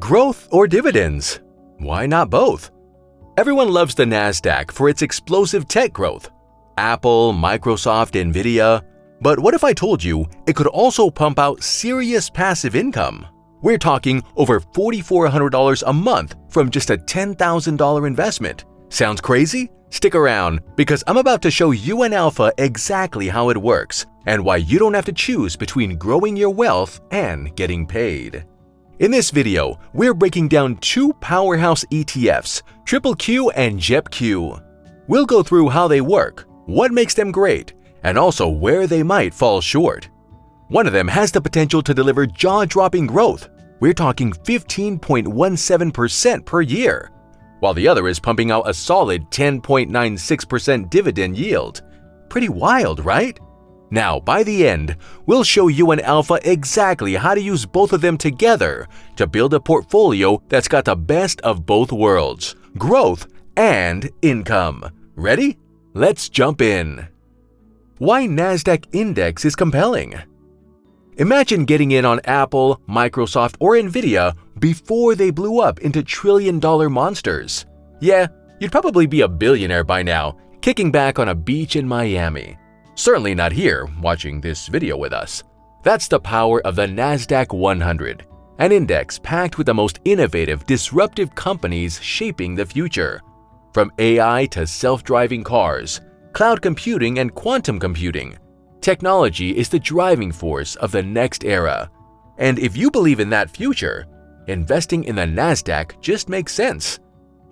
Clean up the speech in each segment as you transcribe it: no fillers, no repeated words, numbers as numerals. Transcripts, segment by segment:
Growth or dividends? Why not both? Everyone loves the NASDAQ for its explosive tech growth. Apple, Microsoft, Nvidia. But what if I told you it could also pump out serious passive income? We're talking over $4,400 a month from just a $10,000 investment. Sounds crazy? Stick around, because I'm about to show you and Alpha exactly how it works and why you don't have to choose between growing your wealth and getting paid. In this video, we're breaking down two powerhouse ETFs, QQQ and JEPQ. We'll go through how they work, what makes them great, and also where they might fall short. One of them has the potential to deliver jaw-dropping growth. We're talking 15.17% per year, while the other is pumping out a solid 10.96% dividend yield. Pretty wild, right? Now, by the end, we'll show you and Alpha exactly how to use both of them together to build a portfolio that's got the best of both worlds, growth and income. Ready? Let's jump in. Why NASDAQ index is compelling. Imagine getting in on Apple, Microsoft, or Nvidia before they blew up into trillion-dollar monsters. Yeah, you'd probably be a billionaire by now, kicking back on a beach in Miami. Certainly not here, watching this video with us. That's the power of the NASDAQ 100, an index packed with the most innovative, disruptive companies shaping the future. From AI to self-driving cars, cloud computing and quantum computing, technology is the driving force of the next era. And if you believe in that future, investing in the NASDAQ just makes sense.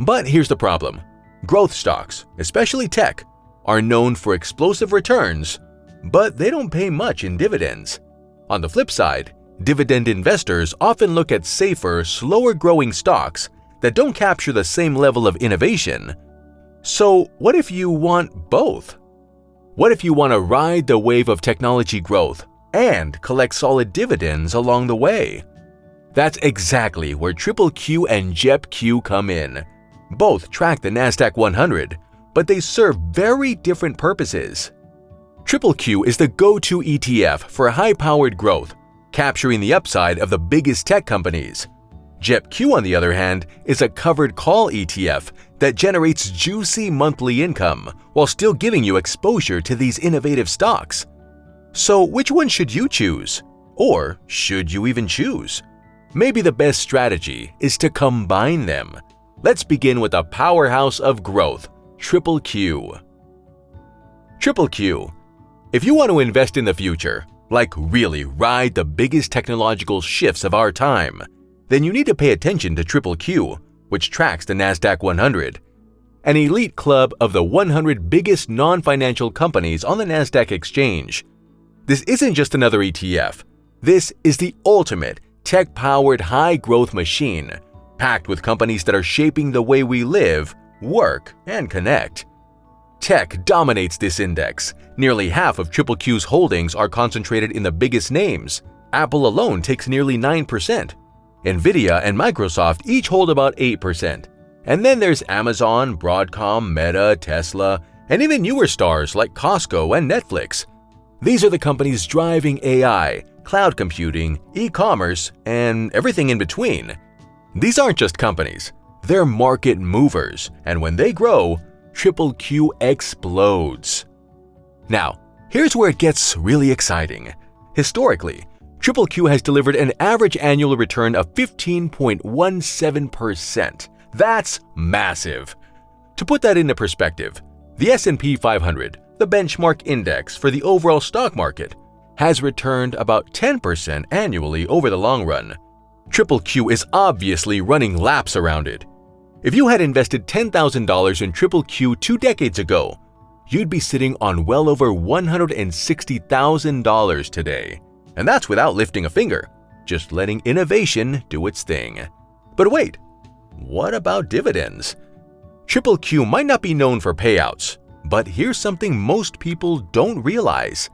But here's the problem. Growth stocks, especially tech, are known for explosive returns, but they don't pay much in dividends. On the flip side, dividend investors often look at safer, slower-growing stocks that don't capture the same level of innovation. So what if you want both? What if you want to ride the wave of technology growth and collect solid dividends along the way? That's exactly where QQQ and JEPQ come in. Both track the NASDAQ 100, but they serve very different purposes. QQQ is the go-to ETF for high-powered growth, capturing the upside of the biggest tech companies. JEPQ, on the other hand, is a covered call ETF that generates juicy monthly income while still giving you exposure to these innovative stocks. So which one should you choose? Or should you even choose? Maybe the best strategy is to combine them. Let's begin with the powerhouse of growth, QQQ. QQQ. If you want to invest in the future, like really ride the biggest technological shifts of our time, then you need to pay attention to QQQ, which tracks the NASDAQ 100, an elite club of the 100 biggest non-financial companies on the NASDAQ exchange. This isn't just another ETF. This is the ultimate tech-powered high-growth machine, packed with companies that are shaping the way we live, work, and connect. Tech dominates this index. Nearly half of QQQ's holdings are concentrated in the biggest names. Apple alone takes nearly 9%. Nvidia and Microsoft each hold about 8%. And then there's Amazon, Broadcom, Meta, Tesla, and even newer stars like Costco and Netflix. These are the companies driving AI, cloud computing, e-commerce, and everything in between. These aren't just companies. They're market movers, and when they grow, QQQ explodes. Now, here's where it gets really exciting. Historically, QQQ has delivered an average annual return of 15.17%. That's massive. To put that into perspective, the S&P 500, the benchmark index for the overall stock market, has returned about 10% annually over the long run. QQQ is obviously running laps around it. If you had invested $10,000 in QQQ 2 decades ago, you'd be sitting on well over $160,000 today. And that's without lifting a finger, just letting innovation do its thing. But wait, what about dividends? QQQ might not be known for payouts, but here's something most people don't realize.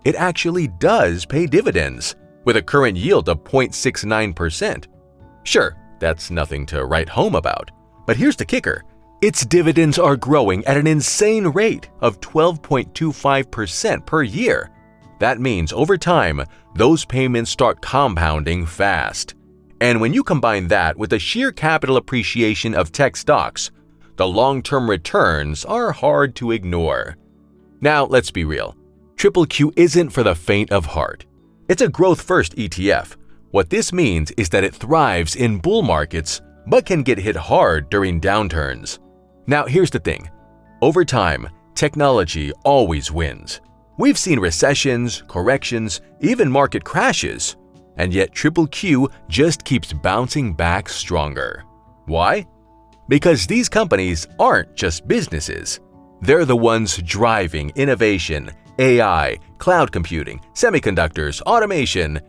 It actually does pay dividends, with a current yield of 0.69%. Sure, that's nothing to write home about, but here's the kicker. Its dividends are growing at an insane rate of 12.25% per year. That means over time, those payments start compounding fast. And when you combine that with the sheer capital appreciation of tech stocks, the long-term returns are hard to ignore. Now, let's be real. QQQ isn't for the faint of heart. It's a growth-first ETF. What this means is that it thrives in bull markets but can get hit hard during downturns. Now, here's the thing. Over time, technology always wins. We've seen recessions, corrections, even market crashes, and yet QQQ just keeps bouncing back stronger. Why? Because these companies aren't just businesses. They're the ones driving innovation, AI, cloud computing, semiconductors, automation.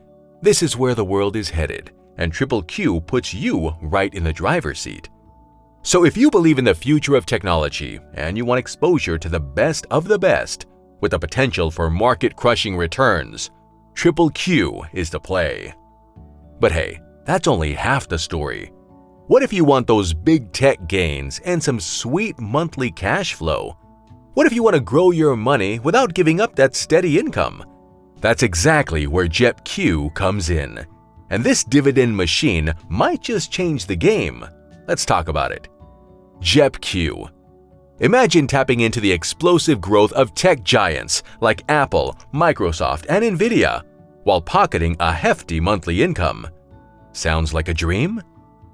This is where the world is headed, and QQQ puts you right in the driver's seat. So if you believe in the future of technology and you want exposure to the best of the best with the potential for market-crushing returns, QQQ is the play. But hey, that's only half the story. What if you want those big tech gains and some sweet monthly cash flow? What if you want to grow your money without giving up that steady income? That's exactly where JEPQ comes in. And this dividend machine might just change the game. Let's talk about it. JEPQ. Imagine tapping into the explosive growth of tech giants like Apple, Microsoft, and Nvidia, while pocketing a hefty monthly income. Sounds like a dream?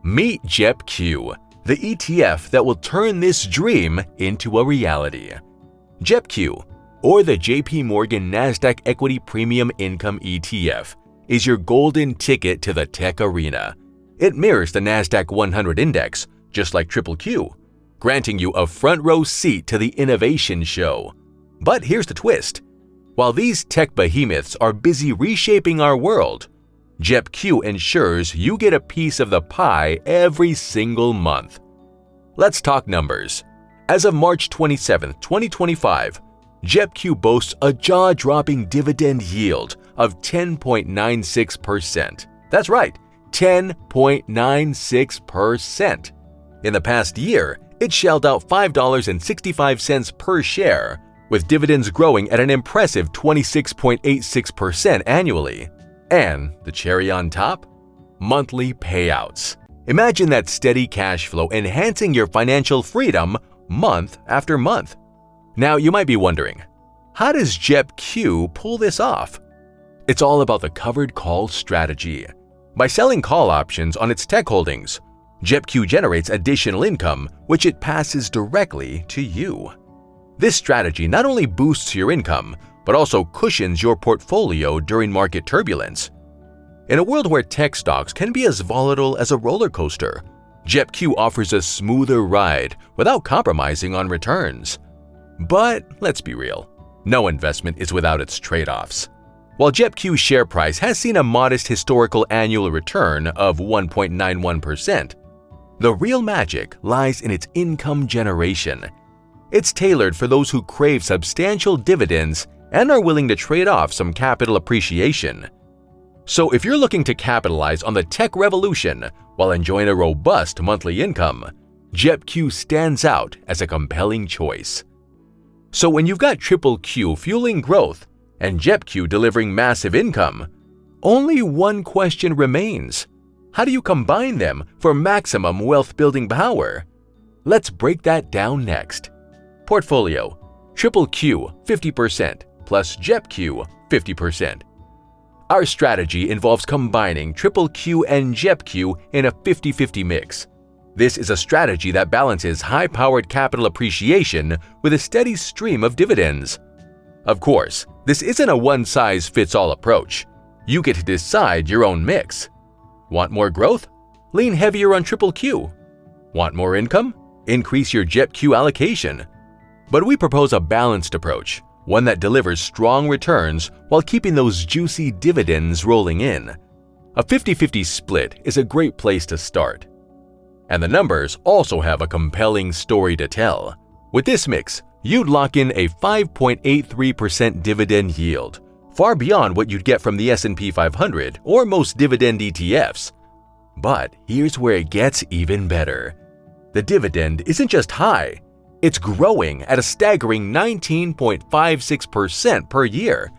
Meet JEPQ, the ETF that will turn this dream into a reality. JEPQ, or the JP Morgan NASDAQ Equity Premium Income ETF, is your golden ticket to the tech arena. It mirrors the NASDAQ 100 index, just like QQQ, granting you a front-row seat to the innovation show. But here's the twist. While these tech behemoths are busy reshaping our world, JEPQ ensures you get a piece of the pie every single month. Let's talk numbers. As of March 27, 2025, JEPQ boasts a jaw-dropping dividend yield of 10.96%. That's right, 10.96%. In the past year, it shelled out $5.65 per share, with dividends growing at an impressive 26.86% annually. And the cherry on top? Monthly payouts. Imagine that steady cash flow enhancing your financial freedom month after month. Now, you might be wondering, how does JEPQ pull this off? It's all about the covered call strategy. By selling call options on its tech holdings, JEPQ generates additional income, which it passes directly to you. This strategy not only boosts your income, but also cushions your portfolio during market turbulence. In a world where tech stocks can be as volatile as a roller coaster, JEPQ offers a smoother ride without compromising on returns. But let's be real, no investment is without its trade-offs. While JEPQ's share price has seen a modest historical annual return of 1.91%, the real magic lies in its income generation. It's tailored for those who crave substantial dividends and are willing to trade off some capital appreciation. So if you're looking to capitalize on the tech revolution while enjoying a robust monthly income, JEPQ stands out as a compelling choice. So when you've got QQQ fueling growth and JEPQ delivering massive income, only one question remains. How do you combine them for maximum wealth-building power? Let's break that down next. Portfolio: QQQ 50% plus JEPQ 50%. Our strategy involves combining QQQ and JEPQ in a 50-50 mix. This is a strategy that balances high-powered capital appreciation with a steady stream of dividends. Of course, this isn't a one-size-fits-all approach. You get to decide your own mix. Want more growth? Lean heavier on QQQ. Want more income? Increase your JEPQ allocation. But we propose a balanced approach, one that delivers strong returns while keeping those juicy dividends rolling in. A 50-50 split is a great place to start. And the numbers also have a compelling story to tell. With this mix, you'd lock in a 5.83% dividend yield, far beyond what you'd get from the S&P 500 or most dividend ETFs. But here's where it gets even better. The dividend isn't just high, it's growing at a staggering 19.56% per year.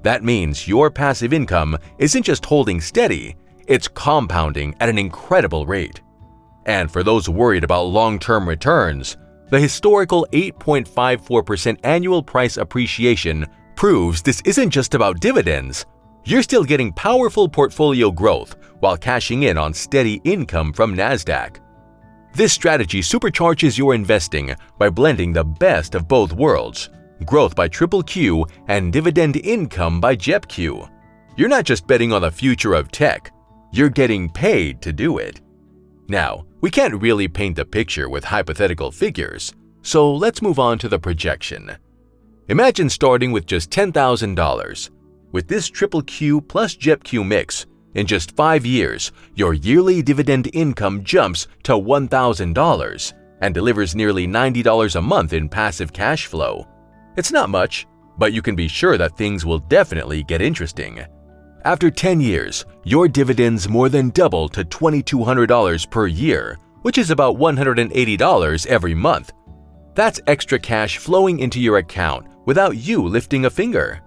That means your passive income isn't just holding steady, it's compounding at an incredible rate. And for those worried about long-term returns, the historical 8.54% annual price appreciation proves this isn't just about dividends. You're still getting powerful portfolio growth while cashing in on steady income from NASDAQ. This strategy supercharges your investing by blending the best of both worlds, growth by QQQ and dividend income by JEPQ. You're not just betting on the future of tech, you're getting paid to do it. Now, we can't really paint the picture with hypothetical figures, so let's move on to the projection. Imagine starting with just $10,000. With this QQQ plus JEPQ mix, in just 5 years, your yearly dividend income jumps to $1,000 and delivers nearly $90 a month in passive cash flow. It's not much, but you can be sure that things will definitely get interesting. After 10 years, your dividends more than double to $2,200 per year, which is about $180 every month. That's extra cash flowing into your account without you lifting a finger.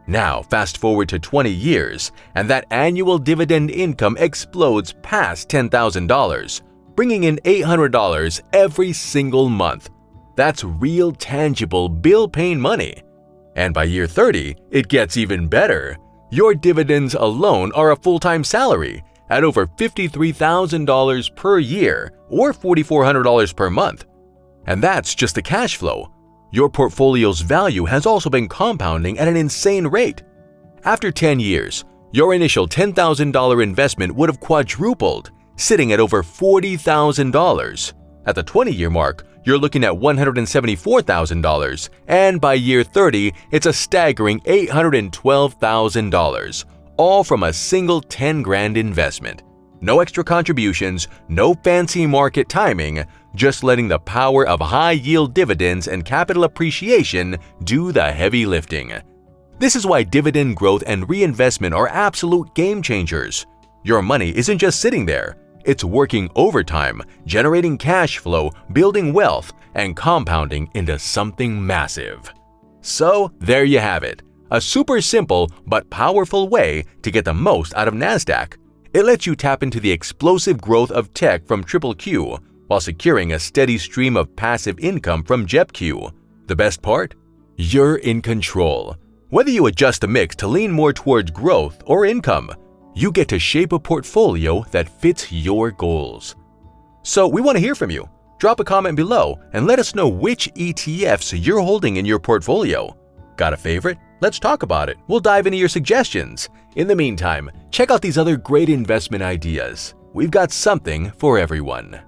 Now, fast forward to 20 years, and that annual dividend income explodes past $10,000, bringing in $800 every single month. That's real, tangible, bill-paying money. And by year 30, it gets even better. Your dividends alone are a full-time salary at over $53,000 per year or $4,400 per month. And that's just the cash flow. Your portfolio's value has also been compounding at an insane rate. After 10 years, your initial $10,000 investment would have quadrupled, sitting at over $40,000. At the 20-year mark, you're looking at $174,000, and by year 30, it's a staggering $812,000, all from a single 10 grand investment. No extra contributions, no fancy market timing, just letting the power of high-yield dividends and capital appreciation do the heavy lifting. This is why dividend growth and reinvestment are absolute game changers. Your money isn't just sitting there. It's working overtime, generating cash flow, building wealth, and compounding into something massive. So there you have it, a super simple but powerful way to get the most out of NASDAQ. It lets you tap into the explosive growth of tech from QQQ while securing a steady stream of passive income from JEPQ. The best part? You're in control. Whether you adjust the mix to lean more towards growth or income, you get to shape a portfolio that fits your goals. So we want to hear from you. Drop a comment below and let us know which ETFs you're holding in your portfolio. Got a favorite? Let's talk about it. We'll dive into your suggestions. In the meantime, check out these other great investment ideas. We've got something for everyone.